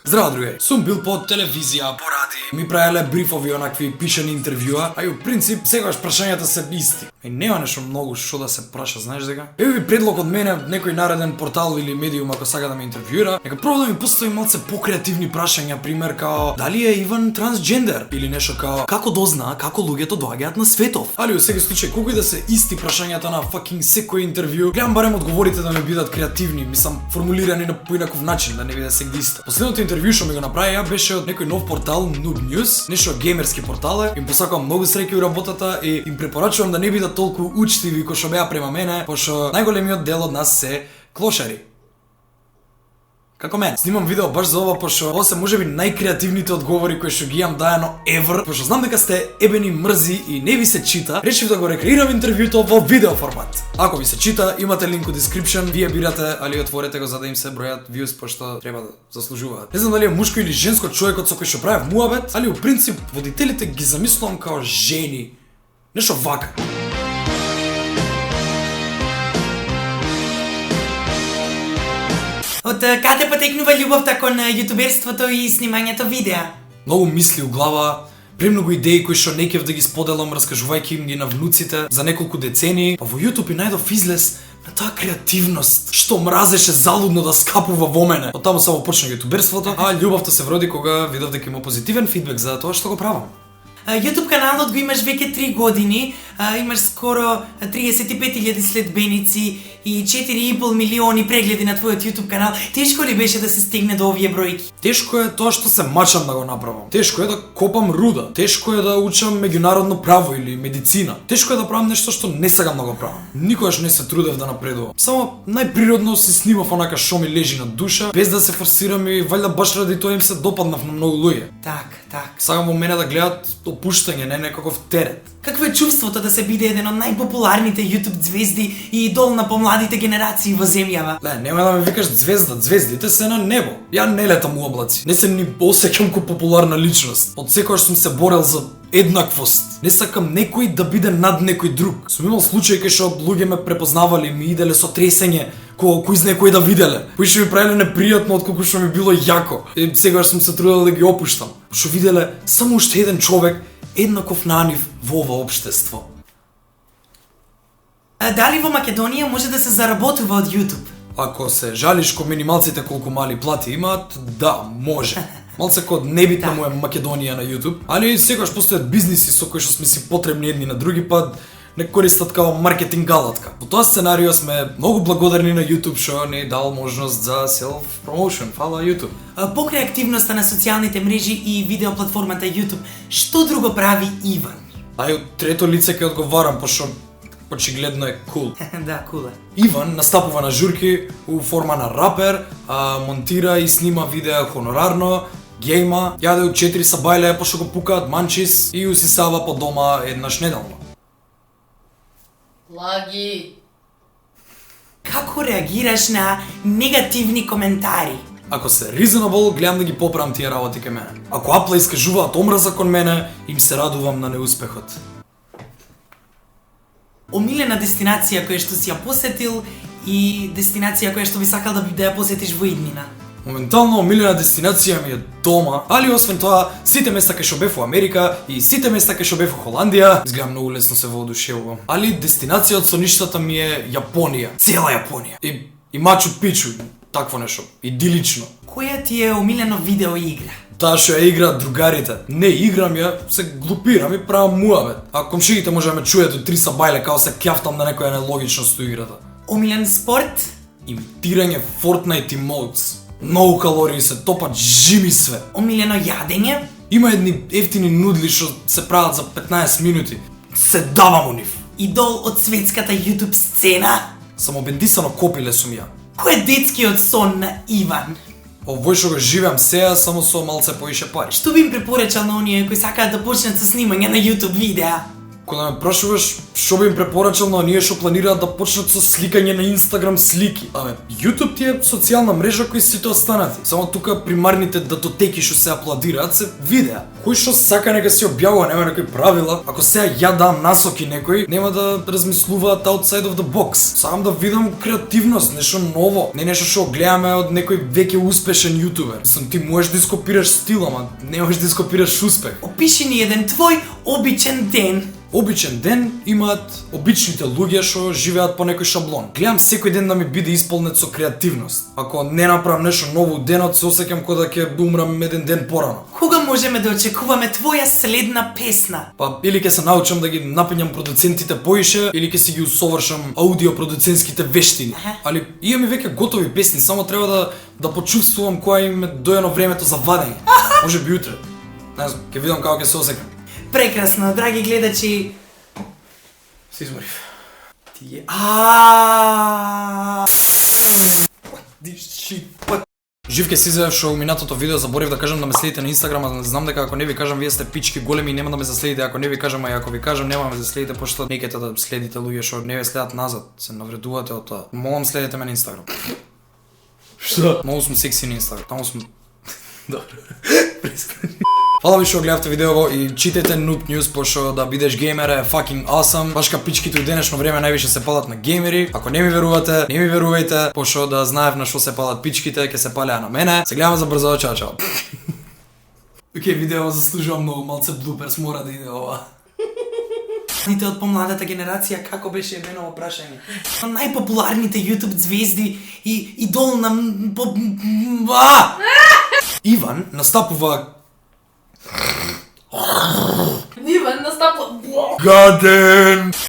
Здраво, другари. Сум бил по телевизија, по радио, ми правеле брифови онакви пишани интервјуа, а и у принцип секогаш прашањата се исти. И нема нешто многу што да се праша, знаеш дека? Ево ви предлог од мене, некој нареден портал или медиум ако сака да ме интервјуира, нека пробва да ми постави малце покреативни прашања, пример као дали е Иван трансджендер или нешто као како дозна како луѓето доаѓаат на светов. Али во секој случај колку и да се исти прашањата на fucking секој интервју, гледам барем одговорите да ми бидат креативни, мислам формулирани на поинаков начин, да не биде сегде исто. Последното интервју што ми го направи ја беше од некој нов портал Noob News, нешто геймерски портал е. Им посакувам многу среќа у работата и им препорачувам да не бидат толку учтиви кои што беа према мене, пошто најголемиот дел од нас се клошари. Како мен. Снимам видео баш за ова, пошто ова се можеби најкреативните одговори кои што ги имам дајано ever, пошто знам дека сте ебени мрзи и не ви се чита, решив да го рекреирам интервјуто во видео формат. Ако ви се чита, имате линк у description, вие бирате, али отворете го за да им се бројат views, пошто треба да заслужуваат. Не знам дали е мушко или женско човекот со кој што правев муабет, али у принцип водителите ги замислувам као жени. Нешто вака. Од каде потекнува љубовта кон јутуберството и снимањето видеа? Многу мисли у глава, премногу идеи кои што не кев да ги споделам, раскажувајќи им ги на внуците за неколку децении, а во YouTube и најдов излез на таа креативност што мразеше залудно да скапува во мене. Од таму само почна јутуберството, а љубовта се вроди кога видов дека има позитивен фидбек за тоа што го правам. YouTube каналот го имаш веќе 3 години, имаш скоро 35.000 следбеници и 4,5 милиони прегледи на твојот YouTube канал. Тешко ли беше да се стигне до овие бројки? Тешко е тоа што се мачам да го направам. Тешко е да копам руда. Тешко е да учам меѓународно право или медицина. Тешко е да правам нешто што не сакам да го правам. Никогаш не се трудев да напредувам. Само најприродно си снимав онака што ми лежи на душа, без да се форсирам и валјда баш ради тоа им се допаднав на многу луѓе. Так. Сакам во мене да гледат опуштање, не некаков терет. Какво е чувството да се биде еден од најпопуларните YouTube звезди и идол на помладите генерации во земјава? Нема да ме викаш звезда, звездите се на небо. Ја не летам у облаци. Не се ни осеќам ко популарна личност. Од секогаш сум се борел за еднаквост. Не сакам некој да биде над некој друг. Сум имал случаи кај што луѓе ме препознавале, ми иделе со тресење, кој знае кој да виделе. Кои што ми правеле непријатно отколку што ми било јако. И сегаш сум се трудел да ги опуштам. Што виделе само уште еден човек еднаков на нив во ова општество. Дали во Македонија може да се заработува од YouTube? Ако се жалиш ко минималците колку мали плати имаат, да, може. Малце код небитна му е Македонија на YouTube, али секогаш постојат бизниси со кои што сме си потребни едни на други, па не користат као маркетинг алатка. Во тоа сценарио сме многу благодарни на YouTube што ни дал можност за self promotion. Фала YouTube. Покрај активноста на социјалните мрежи и видеоплатформата YouTube, што друго прави Иван? Од трето лице ќе одговарам, пошто очигледно е кул. Да, кул е. Иван настапува на журки у форма на рапер, монтира и снима видеа хонорарно, гейма, јаде у 4 сабајле пошто го пукаат манчис и усисава по дома еднаш неделно. Лаги. Како реагираш на негативни коментари? Ако се reasonable, гледам да ги поправам тие работи кај мене. Ако Апла искажуваат омраза кон мене, им се радувам на неуспехот. Омилена дестинација која што си ја посетил и дестинација која што би сакал да ја посетиш во иднина? Моментално омилена дестинација ми е дома, али освен тоа, сите места кај што бев во Америка и сите места кај што бев во Холандија, изгледа многу лесно се воодушевувам. Али дестинацијата со ништата ми е Јапонија, цела Јапонија. И Мачу Пичу, такво нешто, идилично. Која ти е омилено видео игра? Таа што ја играат другарите. Не играм ја, се глупирам и правам муабет. А комшиите може да ме чујат од 3 сабајле као се кјафтам на некоја нелогичност у играта. Омилен спорт? Имитирање Fortnite emotes. Многу калории се топат, жими све. Омилено јадење? Има едни ефтини нудли што се прават за 15 минути. Се давам у нив. Идол од светската YouTube сцена? Само бендисано копиле сум ја. Кој е детскиот сон на Иван? Овој што го живеам сега, само со малце поише пари. Што би им препорачал на оние кои сакаат да почнат со снимање на YouTube видеа? Кога ме прашуваш што би им препорачал на оние што планираат да почнат со сликање на Инстаграм слики. YouTube ти е социјална мрежа кој сите останати. Само тука примарните датотеки што се апладираат се видеа. Кој што сака нека си објавува, нема некои правила. Ако сега ја дам насоки некој, нема да размислуваат outside of the box. Сакам да видам креативност, нешто ново, не нешто што гледаме од некој веќе успешен јутубер. Мислам, ти можеш да ископираш стил, ама не можеш да ископираш успех. Опиши ни еден твој обичен ден. Обичен ден имаат обичните луѓе што живеат по некој шаблон. Гледам секој ден да ми биде исполнет со креативност. Ако не направам нешто ново денот, се осеќам како да ќе умрам еден ден порано. Кога можеме да очекуваме твоја следна песна? Па или ќе се научам да ги напињам продуцентите поише, или ќе си ги усовршам аудиопродуцентските вештини. Али имам и веќе готови песни, само треба да почувствувам која им е доено времето за вадење. Може би утре. Не знам, ќе видам како ќе се осеќам. Прекрасно, драги гледачи. Се изморив. Ти е... Жив ке си изјавив што у минатото видео заборев да кажам да ме следите на Инстаграм, а знам дека ако не ви кажам вие сте пички големи и нема да ме заследите, ако не ви кажам, а ако ви кажам нема да ме заследите, пошто некете да следите луѓе што не ве следат назад, се навредувате од тоа. Молам следете ме на Инстаграм. Што? Многу сум секси на Инстаграм, таму сум... Добро. Фала ви што гледавте видеово и читајте Noob News, пошто да бидеш геймер е fucking awesome. Башка пичките у денешно време највише се палат на геймери. Ако не ми верувате, не ми верувајте, пошто да знаев на што се палат пичките, ќе се палеа на мене. Се гледаме за брзо, чао чао. Океј, видео заслужува многу, малце блуперс, мора да иде ова. Ните од помладата генерација, како беше едно прашање? Најпопуларните YouTube звезди и идол на... Иван настапува... Иван настапува... Гаден!